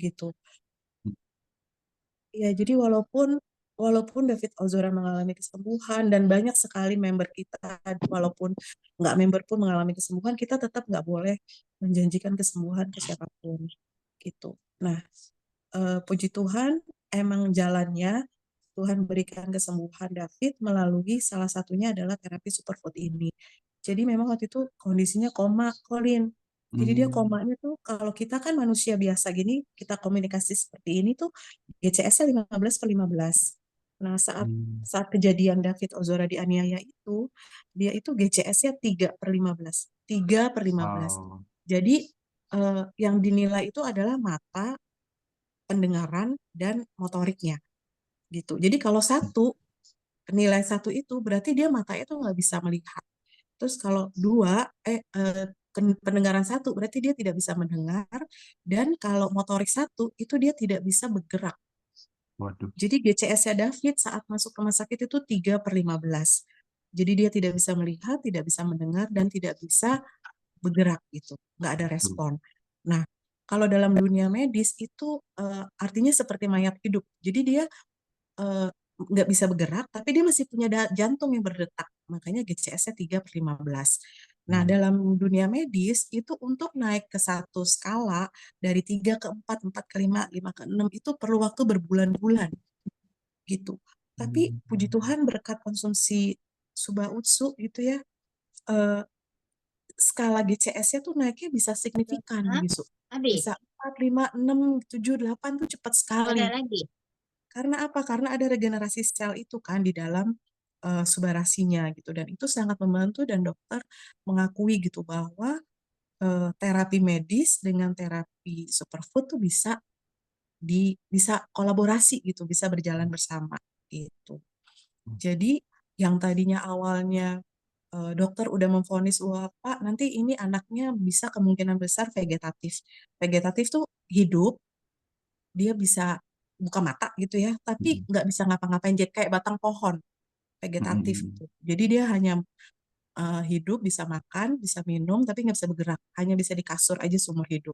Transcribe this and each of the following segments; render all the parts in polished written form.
gitu. Ya, jadi walaupun walaupun David Ozora mengalami kesembuhan dan banyak sekali member kita, walaupun nggak member pun mengalami kesembuhan, kita tetap nggak boleh menjanjikan kesembuhan ke siapapun gitu. Nah, puji Tuhan, emang jalannya Tuhan berikan kesembuhan David melalui salah satunya adalah terapi superfood ini. Jadi memang waktu itu kondisinya koma, Colin. Jadi dia Hmm. komanya tuh kalau kita kan manusia biasa gini, kita komunikasi seperti ini tuh GCS-nya 15/15. Nah, saat Hmm. saat kejadian David Ozora dianiaya itu, dia itu GCS-nya 3/15. 3/15. Wow. Jadi yang dinilai itu adalah mata, pendengaran, dan motoriknya gitu. Jadi kalau nilai satu itu berarti dia mata itu nggak bisa melihat. Terus kalau dua, pendengaran satu berarti dia tidak bisa mendengar, dan kalau motorik satu itu dia tidak bisa bergerak. Waduh. Jadi GCS-nya David saat masuk rumah sakit itu 3/15. Jadi dia tidak bisa melihat, tidak bisa mendengar, dan tidak bisa bergerak gitu. Nggak ada Betul. respon. Nah, kalau dalam dunia medis itu artinya seperti mayat hidup. Jadi dia eh, nggak bisa bergerak, tapi dia masih punya jantung yang berdetak. Makanya GCS-nya 3/15. Nah, Hmm. dalam dunia medis itu untuk naik ke satu skala dari 3 ke 4, 4 ke 5, 5 ke 6 itu perlu waktu berbulan-bulan gitu. Tapi Hmm. puji Tuhan berkat konsumsi Suba Utsu gitu ya, eh, skala GCS-nya tuh naiknya bisa signifikan Hah? gitu. Habis? Bisa 4, 5, 6, 7, 8 tuh cepat sekali. Ada lagi? Karena apa? Karena ada regenerasi sel itu kan di dalam subarasinya gitu, dan itu sangat membantu, dan dokter mengakui gitu bahwa terapi medis dengan terapi superfood tuh bisa kolaborasi gitu, bisa berjalan bersama gitu. Jadi yang tadinya awalnya dokter udah memvonis, wah Pak, nanti ini anaknya bisa kemungkinan besar vegetatif. Vegetatif tuh hidup, dia bisa buka mata gitu ya, tapi Hmm. nggak bisa ngapa-ngapain, jadi kayak batang pohon vegetatif Hmm. gitu. Jadi dia hanya hidup, bisa makan, bisa minum, tapi nggak bisa bergerak, hanya bisa di kasur aja seumur hidup.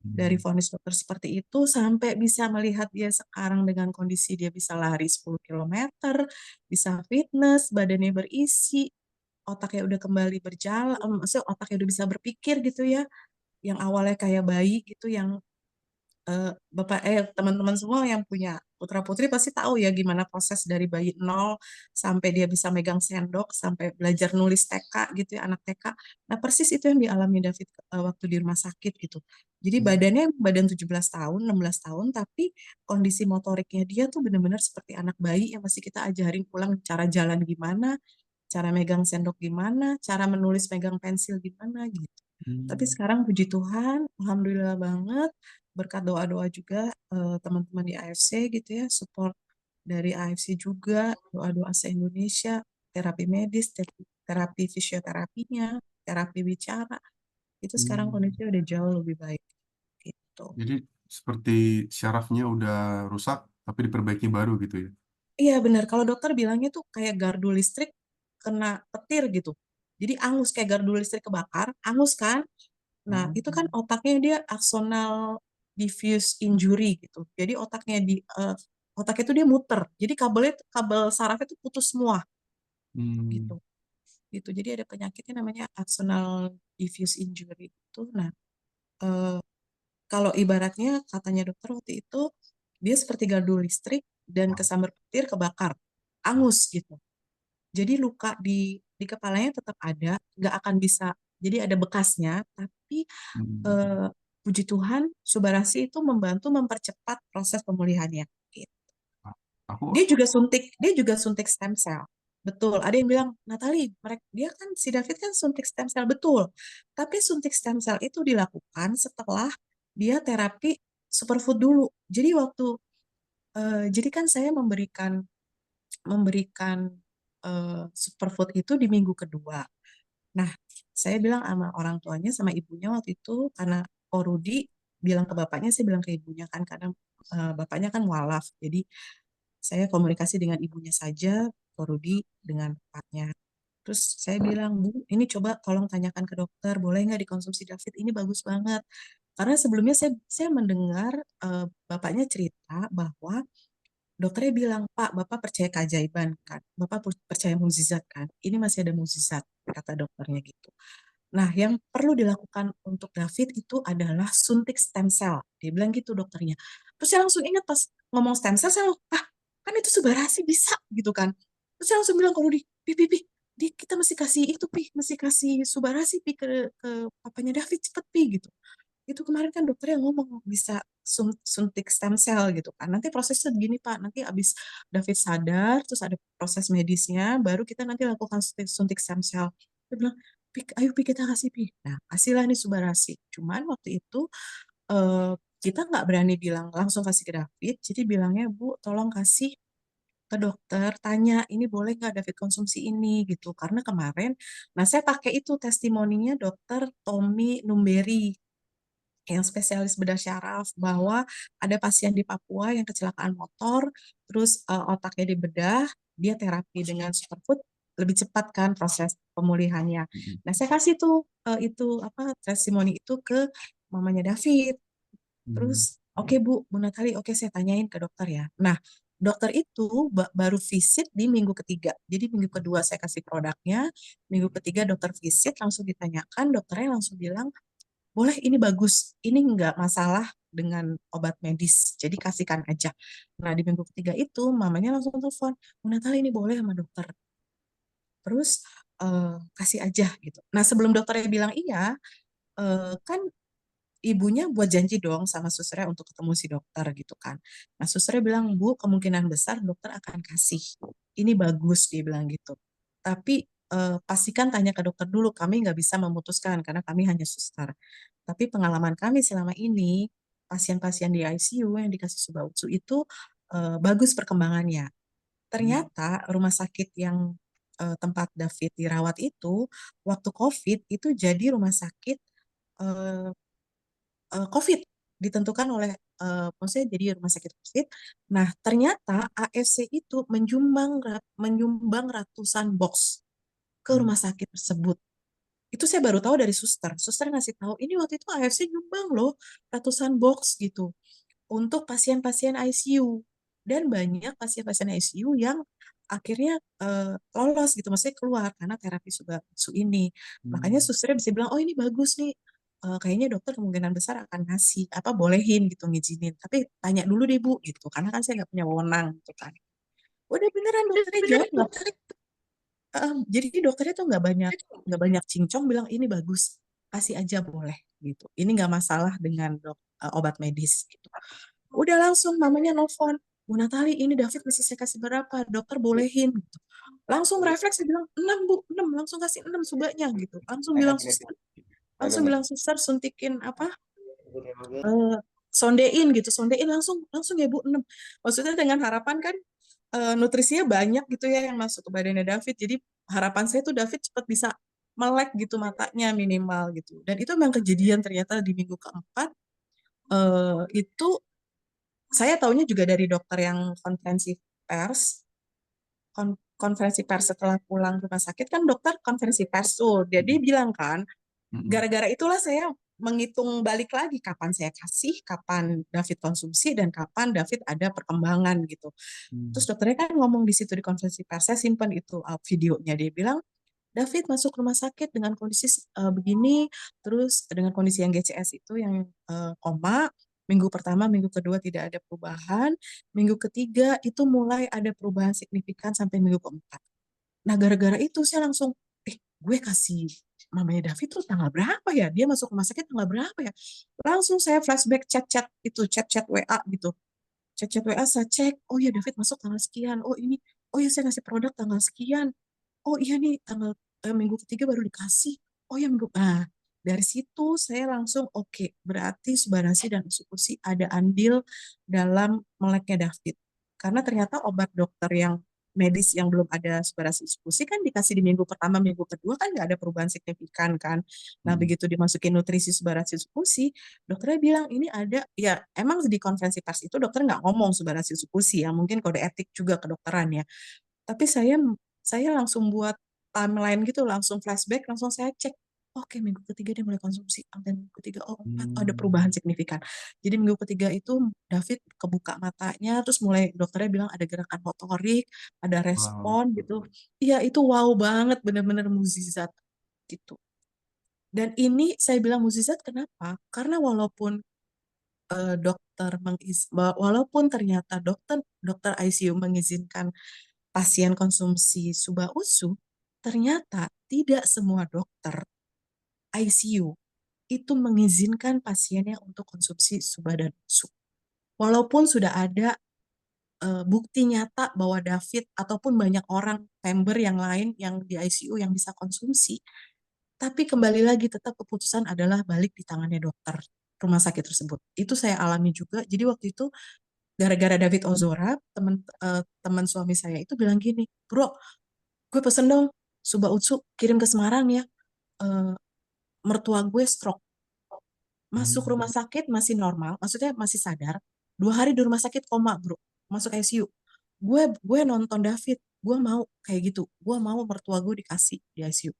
Dari Hmm. vonis dokter seperti itu sampai bisa melihat dia sekarang dengan kondisi dia bisa lari 10 kilometer, bisa fitness, badannya berisi, otaknya udah kembali berjalan, maksudnya otaknya udah bisa berpikir gitu ya, yang awalnya kayak bayi gitu, yang teman-teman semua yang punya putra putri pasti tahu ya gimana proses dari bayi nol sampai dia bisa megang sendok, sampai belajar nulis TK gitu ya, anak TK. Nah, persis itu yang dialami David waktu di rumah sakit gitu. Jadi badannya badan 17 tahun, 16 tahun, tapi kondisi motoriknya dia tuh benar-benar seperti anak bayi yang masih kita ajarin pulang cara jalan gimana, cara megang sendok gimana, cara menulis megang pensil gimana gitu. Tapi Hmm. sekarang puji Tuhan, alhamdulillah banget, berkat doa-doa juga teman-teman di AFC gitu ya, support dari AFC juga, doa-doa se-Indonesia, terapi medis, terapi fisioterapinya, terapi bicara, itu sekarang Hmm. kondisinya udah jauh lebih baik gitu. Jadi seperti syarafnya udah rusak, tapi diperbaiki baru gitu ya. Iya benar, kalau dokter bilangnya tuh kayak gardu listrik kena petir gitu. Jadi angus, kayak gardu listrik kebakar, angus kan? Nah, Oh. itu kan otaknya dia axonal diffuse injury gitu. Jadi otaknya itu dia muter. Jadi kabel sarafnya itu putus semua gitu. Hmm. Gitu. Jadi ada penyakitnya namanya axonal diffuse injury itu. Nah, eh, kalau ibaratnya katanya dokter waktu itu dia seperti gardu listrik dan kesambar petir kebakar, angus gitu. Jadi luka di kepalanya tetap ada, nggak akan bisa. Jadi ada bekasnya, tapi Hmm. eh, puji Tuhan, Subarasi itu membantu mempercepat proses pemulihannya. Gitu. Aku. Dia juga suntik stem cell. Betul. Ada yang bilang, Natali, dia kan si David kan suntik stem cell, betul. Tapi suntik stem cell itu dilakukan setelah dia terapi superfood dulu. Jadi kan saya memberikan superfood itu di minggu kedua. Nah, saya bilang sama orang tuanya, sama ibunya waktu itu, karena Ko Rudi bilang ke bapaknya, saya bilang ke ibunya kan, karena bapaknya kan mualaf. Jadi saya komunikasi dengan ibunya saja, Ko Rudi dengan bapaknya. Terus saya bilang, Bu, ini coba tolong tanyakan ke dokter, boleh nggak dikonsumsi David? Ini bagus banget. Karena sebelumnya saya mendengar bapaknya cerita bahwa dokternya bilang, Pak, Bapak percaya keajaiban kan? Bapak percaya mukjizat kan? Ini masih ada mukjizat, kata dokternya gitu. Nah, yang perlu dilakukan untuk David itu adalah suntik stem cell. Dia bilang gitu dokternya. Terus saya langsung ingat pas ngomong stem cell, saya langsung, ah, kan itu Subarasi bisa gitu kan. Terus saya langsung bilang, kalau kita mesti kasih itu, Pi, mesti kasih Subarasi, Pi, ke papanya David, cepet, Pi, gitu. Itu kemarin kan dokternya ngomong bisa suntik stem cell gitu kan. Nanti prosesnya begini Pak, nanti abis David sadar, terus ada proses medisnya, baru kita nanti lakukan suntik stem cell. Dia bilang, Pi, ayo Pi kita kasih Pi. Nah, kasihlah nih Subarasi. Cuman waktu itu eh, kita nggak berani bilang langsung kasih ke David, jadi bilangnya, Bu, tolong kasih ke dokter, tanya ini boleh nggak David konsumsi ini gitu. Karena kemarin, nah saya pakai itu testimoninya dokter Tommy Numberi yang spesialis bedah syaraf bahwa ada pasien di Papua yang kecelakaan motor, terus otaknya dibedah, dia terapi dengan superfood lebih cepat kan proses pemulihannya. Mm-mm. Nah, saya kasih tuh itu apa testimoni itu ke mamanya David. Mm. Terus, oke Bu, Bu Natali, oke saya tanyain ke dokter ya. Nah, dokter itu baru visit di minggu ketiga. Jadi minggu kedua saya kasih produknya, minggu ketiga dokter visit langsung ditanyakan, dokternya langsung bilang boleh ini bagus, ini nggak masalah dengan obat medis, jadi kasihkan aja. Nah di minggu ketiga itu mamanya langsung telepon, Bu Natali ini boleh sama dokter, terus kasih aja gitu. Nah sebelum dokternya bilang iya, kan ibunya buat janji dong sama susternya untuk ketemu si dokter gitu kan. Nah susternya bilang, Bu kemungkinan besar dokter akan kasih, ini bagus dia bilang gitu. Tapi pastikan tanya ke dokter dulu, kami nggak bisa memutuskan karena kami hanya suster. Tapi pengalaman kami selama ini, pasien-pasien di ICU yang dikasih Subautsu itu bagus perkembangannya. Ternyata rumah sakit yang tempat David dirawat itu, waktu COVID itu jadi rumah sakit eh, COVID, ditentukan oleh, maksudnya jadi rumah sakit COVID. Nah, ternyata AFC itu menyumbang ratusan box ke Mm. rumah sakit tersebut. Itu saya baru tahu dari suster. Suster ngasih tahu, ini waktu itu AFC nyumbang loh ratusan box gitu untuk pasien-pasien ICU. Dan banyak pasien-pasien ICU yang akhirnya lolos gitu, maksudnya keluar karena terapi subaksu ini. Makanya Mm. susternya bisa bilang, oh ini bagus nih, kayaknya dokter kemungkinan besar akan ngasih, apa bolehin gitu, ngizinin. Tapi tanya dulu deh Bu, gitu. Karena kan saya nggak punya wewenang gitu kan. Udah beneran dokternya jawab nggak jadi dokternya tuh nggak banyak cincong bilang ini bagus kasih aja boleh gitu ini nggak masalah dengan obat medis gitu udah langsung mamanya nelfon Bu Natali ini David mesti saya kasih berapa dokter bolehin gitu langsung refleks dia bilang 6 Bu 6 langsung kasih 6 subaknya gitu langsung bilang suster suntikin apa eh, sondein langsung langsung ya Bu 6 maksudnya dengan harapan kan nutrisinya banyak gitu ya yang masuk ke badannya David. Jadi harapan saya tuh David cepat bisa melek gitu matanya minimal gitu. Dan itu memang kejadian ternyata di minggu keempat itu saya taunya juga dari dokter yang pers konferensi pers setelah pulang rumah sakit kan dokter konferensi pers tuh. Jadi Mm. bilang kan Mm. gara-gara itulah saya menghitung balik lagi kapan saya kasih, kapan David konsumsi dan kapan David ada perkembangan gitu. Terus Mm. dokternya kan ngomong di situ di konferensi pers, saya simpan itu videonya. Dia bilang, David masuk rumah sakit dengan kondisi begini, terus dengan kondisi yang GCS itu yang koma, minggu pertama, minggu kedua tidak ada perubahan, minggu ketiga itu mulai ada perubahan signifikan sampai minggu keempat. Nah, gara-gara itu saya langsung, gue kasih mamanya David tuh tanggal berapa ya? Dia masuk rumah sakit tanggal berapa ya? Langsung saya flashback chat-chat itu, chat-chat WA gitu chat-chat WA saya cek, oh ya David masuk tanggal sekian, oh ini, oh ya saya ngasih produk tanggal sekian, oh iya nih tanggal minggu ketiga baru dikasih, oh ya minggu, nah dari situ saya langsung oke, berarti Subanasi dan Sukusi ada andil dalam meleknya David, karena ternyata obat dokter yang medis yang belum ada Subanasi Sukusi kan dikasih di minggu pertama, minggu kedua kan nggak ada perubahan signifikan kan, nah Mm. begitu dimasukin nutrisi Subanasi Sukusi dokternya bilang ini ada ya emang di konferensi pers itu dokter nggak ngomong sebarang diskusi ya mungkin kode etik juga kedokteran ya tapi saya langsung buat timeline gitu langsung flashback langsung saya cek Oke, minggu ketiga dia mulai konsumsi. Sampai minggu ketiga, oh empat, oh ada perubahan Hmm. signifikan. Jadi minggu ketiga itu David kebuka matanya, terus mulai dokternya bilang ada gerakan motorik, ada Wow. respon gitu. Iya, itu wow banget, bener-bener mukjizat gitu. Dan ini saya bilang mukjizat kenapa? Karena walaupun dokter walaupun ternyata dokter dokter ICU mengizinkan pasien konsumsi Suba Usu, ternyata tidak semua dokter ICU itu mengizinkan pasiennya untuk konsumsi Suba dan Usu. Walaupun sudah ada bukti nyata bahwa David ataupun banyak orang member yang lain yang di ICU yang bisa konsumsi, tapi kembali lagi tetap keputusan adalah balik di tangannya dokter rumah sakit tersebut. Itu saya alami juga. Jadi waktu itu gara-gara David Ozora, teman suami saya itu bilang gini, bro, gue pesen dong Suba Utsu kirim ke Semarang ya. Eh, Mertua gue stroke, masuk rumah Hmm. sakit masih normal, maksudnya masih sadar. 2 hari di rumah sakit koma bro, masuk ICU. Gue nonton David, gue mau kayak gitu, gue mau mertua gue dikasih di ICU.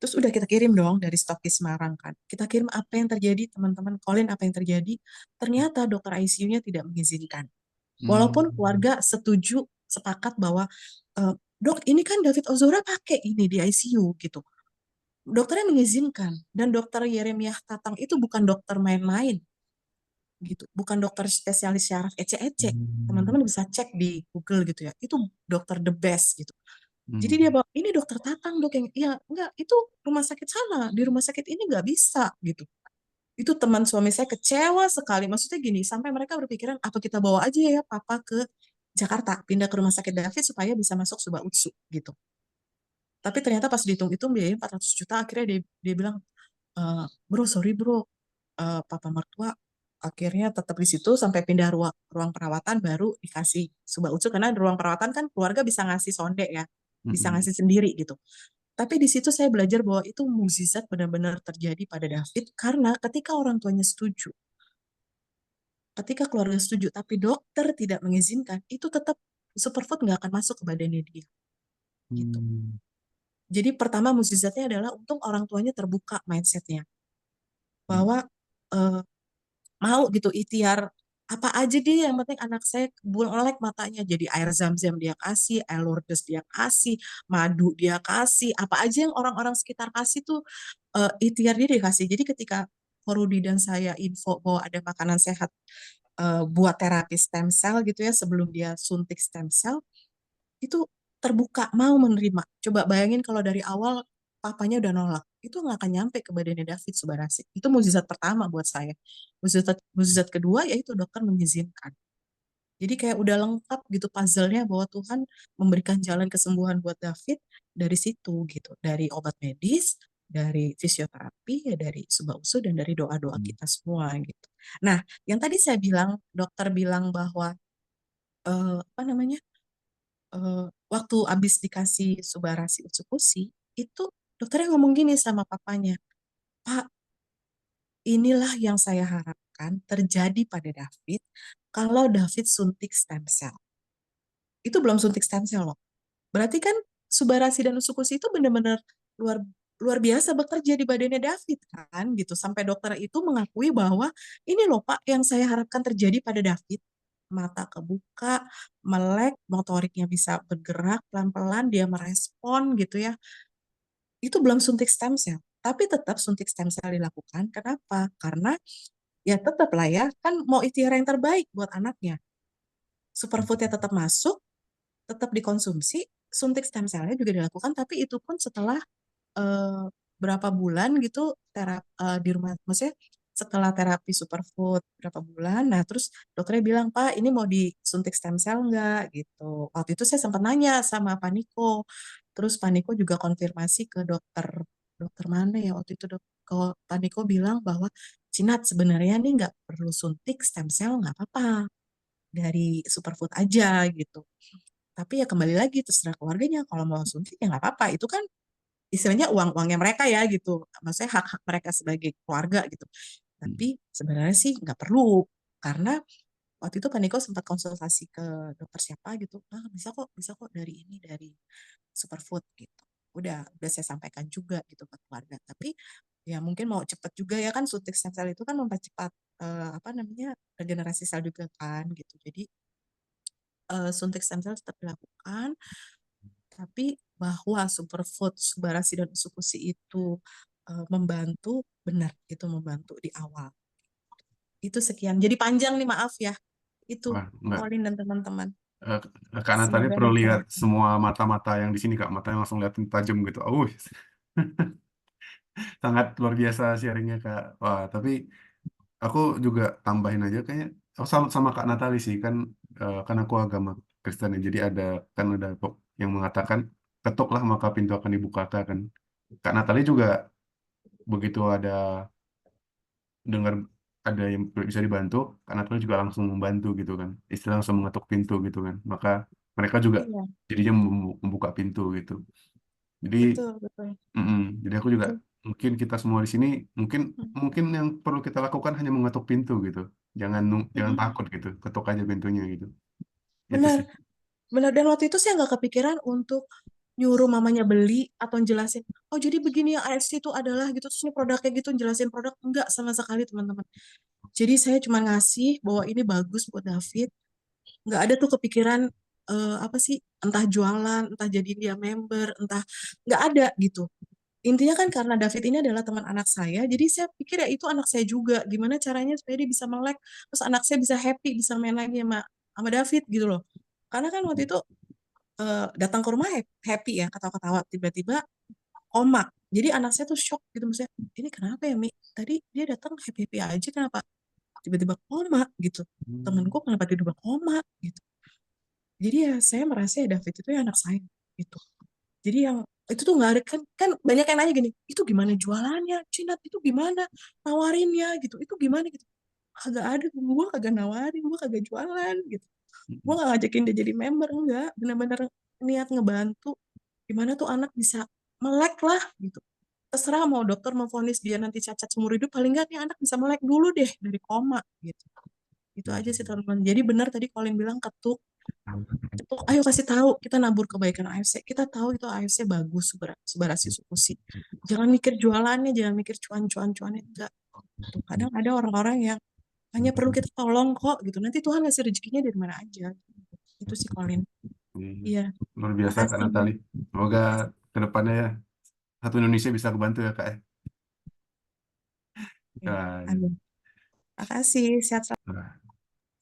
Terus udah kita kirim dong dari stokis Semarang kan. Kita kirim apa yang terjadi teman-teman, Colin apa yang terjadi. Ternyata dokter ICU-nya tidak mengizinkan. Walaupun Hmm. keluarga setuju, sepakat bahwa dok ini kan David Ozora pakai ini di ICU gitu. Dokternya mengizinkan dan dokter Yeremiah Tatang itu bukan dokter main-main gitu, bukan dokter spesialis syaraf ece-ece. Hmm. Teman-teman bisa cek di Google gitu ya. Itu dokter the best gitu. Jadi dia Hmm. bawa ini dokter Tatang dok yang ya enggak itu rumah sakit sana di rumah sakit ini nggak bisa gitu. Itu teman suami saya kecewa sekali. Maksudnya gini, sampai mereka berpikiran apa kita bawa aja ya papa ke Jakarta, pindah ke rumah sakit David supaya bisa masuk Suba Utsu gitu. Tapi ternyata pas dihitung-hitung biayanya 400 juta, akhirnya dia bilang, bro sorry bro, papa mertua akhirnya tetap di situ sampai pindah ruang perawatan baru dikasih Suba Utsu karena di ruang perawatan kan keluarga bisa ngasih sonde ya, bisa Hmm. ngasih sendiri gitu. Tapi di situ saya belajar bahwa itu mukjizat benar-benar terjadi pada David karena ketika orang tuanya setuju, ketika keluarga setuju, tapi dokter tidak mengizinkan, itu tetap superfood nggak akan masuk ke badannya dia. Gitu. Hmm. Jadi pertama mukjizatnya adalah untung orang tuanya terbuka mindsetnya Hmm. bahwa eh, mau gitu ikhtiar apa aja deh yang penting anak saya melek matanya jadi air zam-zam dia kasih, air lourdes dia kasih, madu dia kasih, apa aja yang orang-orang sekitar kasih tuh ikhtiar dia dikasih. Jadi ketika Korudi dan saya info bahwa ada makanan sehat buat terapi stem cell gitu ya sebelum dia suntik stem cell itu terbuka mau menerima. Coba bayangin kalau dari awal papanya udah nolak, itu nggak akan nyampe ke badannya David Subarasi. Itu mukjizat pertama buat saya. Mukjizat kedua yaitu dokter mengizinkan. Jadi kayak udah lengkap gitu puzzle-nya bahwa Tuhan memberikan jalan kesembuhan buat David dari situ gitu, dari obat medis, dari fisioterapi, ya dari subah usul dan dari doa-doa Hmm. kita semua gitu. Nah, yang tadi saya bilang, dokter bilang bahwa apa namanya waktu abis dikasih Subarasi Utsukusi, itu dokternya ngomong gini sama papanya, Pak, inilah yang saya harapkan terjadi pada David kalau David suntik stem cell. Itu belum suntik stem cell loh. Berarti kan Subarasi dan Utsukusi itu benar-benar luar luar biasa bekerja di badannya David kan gitu. Sampai dokter itu mengakui bahwa ini loh Pak yang saya harapkan terjadi pada David. Mata kebuka, melek, motoriknya bisa bergerak pelan-pelan, dia merespon gitu ya. Itu belum suntik stem cell. Tapi tetap suntik stem cell dilakukan. Kenapa? Karena ya tetap lah ya, kan mau ikhtiar yang terbaik buat anaknya. Superfoodnya tetap masuk, tetap dikonsumsi, suntik stem cell-nya juga dilakukan, tapi itu pun setelah eh, berapa bulan gitu di rumah, maksudnya setelah terapi superfood berapa bulan, nah terus dokternya bilang Pak ini mau disuntik stem cell nggak gitu. Waktu itu saya sempat nanya sama Pak Niko, terus Pak Niko juga konfirmasi ke dokter dokter mana ya waktu itu kalau Pak Niko bilang bahwa Cinat sebenarnya nih nggak perlu suntik stem cell nggak apa-apa dari superfood aja gitu. Tapi ya kembali lagi terserah keluarganya kalau mau suntik ya nggak apa-apa itu kan istilahnya uang-uangnya mereka ya gitu. Maksudnya hak-hak mereka sebagai keluarga gitu. Hmm. Tapi sebenarnya sih nggak perlu karena waktu itu Kaniko sempat konsultasi ke dokter siapa gitu. Ah, bisa kok dari ini dari superfood gitu. udah saya sampaikan juga gitu ke keluarga. Tapi ya mungkin mau cepet juga ya kan, suntik stem cell itu kan mempercepat apa namanya, regenerasi sel juga kan gitu. Jadi suntik stem cell tetap dilakukan, tapi bahwa superfood, Subarasi dan Usukusi itu membantu, benar itu membantu di awal. Itu sekian. Jadi panjang nih, maaf ya. Itu Wah, enggak. Colin dan teman-teman. Eh, Karena tadi Semoga perlu lihat membantu. semua mata-mata yang di sini Kak, matanya langsung liatin tajam gitu. Sangat luar biasa sharingnya Kak. Wah, tapi aku juga tambahin aja kayaknya. Aku salut sama Kak Natali sih kan, kan aku agama Kristen ya. Jadi kan ada yang mengatakan ketuklah maka pintu akan dibuka kan. Kak Natali juga begitu dengar ada yang bisa dibantu, Kak Natali juga langsung membantu gitu kan. Istilah langsung mengetuk pintu gitu kan. Maka mereka juga Iya, jadinya membuka pintu gitu. Jadi betul, betul. jadi aku juga, Betul. mungkin kita semua di sini mungkin Hmm. mungkin yang perlu kita lakukan hanya mengetuk pintu gitu. Jangan Mm-mm. takut gitu, ketuk aja pintunya gitu. Itu Benar, sih. benar. Dan waktu itu saya nggak kepikiran untuk nyuruh mamanya beli atau jelasin, oh jadi begini ya AFC itu adalah gitu, terus ini produknya gitu, jelasin produk. Enggak sama sekali, teman-teman. Jadi saya cuma ngasih bahwa ini bagus buat David. Nggak ada tuh kepikiran apa sih, entah jualan, entah jadi dia member, entah, nggak ada gitu. Intinya kan karena David ini adalah teman anak saya, jadi saya pikir ya itu anak saya juga. Gimana caranya supaya dia bisa melek, terus anak saya bisa happy, bisa main lagi sama David gitu loh. Karena kan waktu itu datang ke rumah happy ya, ketawa-ketawa, tiba-tiba koma. Jadi anak saya tuh shock gitu, maksudnya, ini kenapa ya Mi? Tadi dia datang happy-happy aja, kenapa tiba-tiba koma gitu? Hmm. Temenku kenapa tiba-tiba koma gitu? Jadi ya saya merasa ya David itu ya anak saya gitu. Jadi yang itu tuh nggak ada, kan kan banyak yang nanya gini, itu gimana jualannya, Cinat itu gimana nawarinnya gitu, itu gimana gitu. Kagak ada, gue kagak nawarin, gue kagak jualan gitu. Gue gak ngajakin dia jadi member, enggak, benar-benar niat ngebantu gimana tuh anak bisa melek lah gitu. Terserah mau dokter memvonis dia nanti cacat seumur hidup, paling nggak nih anak bisa melek dulu deh dari koma gitu. Itu aja sih teman-teman. Jadi benar tadi Colin bilang ketuk, ketuk, ayo kasih tahu kita nabur kebaikan AFC. Kita tahu itu AFC bagus, Subarasi Sukusi. Jangan mikir jualannya, jangan mikir cuan-cuan-cuannya, enggak. Tuh, kadang ada orang-orang yang hanya perlu kita tolong kok gitu. Nanti Tuhan ngasih rezekinya dari mana aja. Itu sih Colin. Iya. Iya, Luar biasa Kak makasih. Natali. Semoga ke depannya ya satu Indonesia bisa kebantu ya Kak ya. Oke, Ya, amin. Makasih, sehat selalu. ya.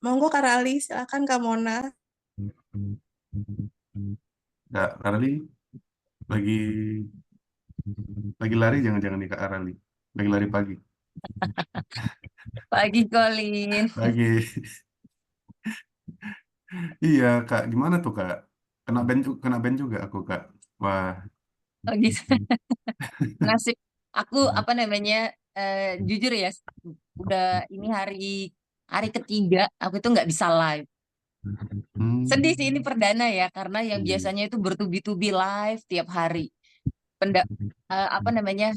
Monggo Kak Rali, silakan Kak Mona. Kak Arli lagi lari jangan-jangan nih Kak Arli. Lagi lari pagi. Pagi, Colin. Pagi. Iya Kak, gimana tuh Kak? Kena band juga aku Kak. Wah. Oh gitu. Nasib aku apa namanya, jujur ya, udah ini hari hari ketiga aku itu nggak bisa live. Sedih sih, ini Hmm. perdana ya, karena yang Iya. biasanya itu bertubi-tubi live tiap hari. Apa namanya,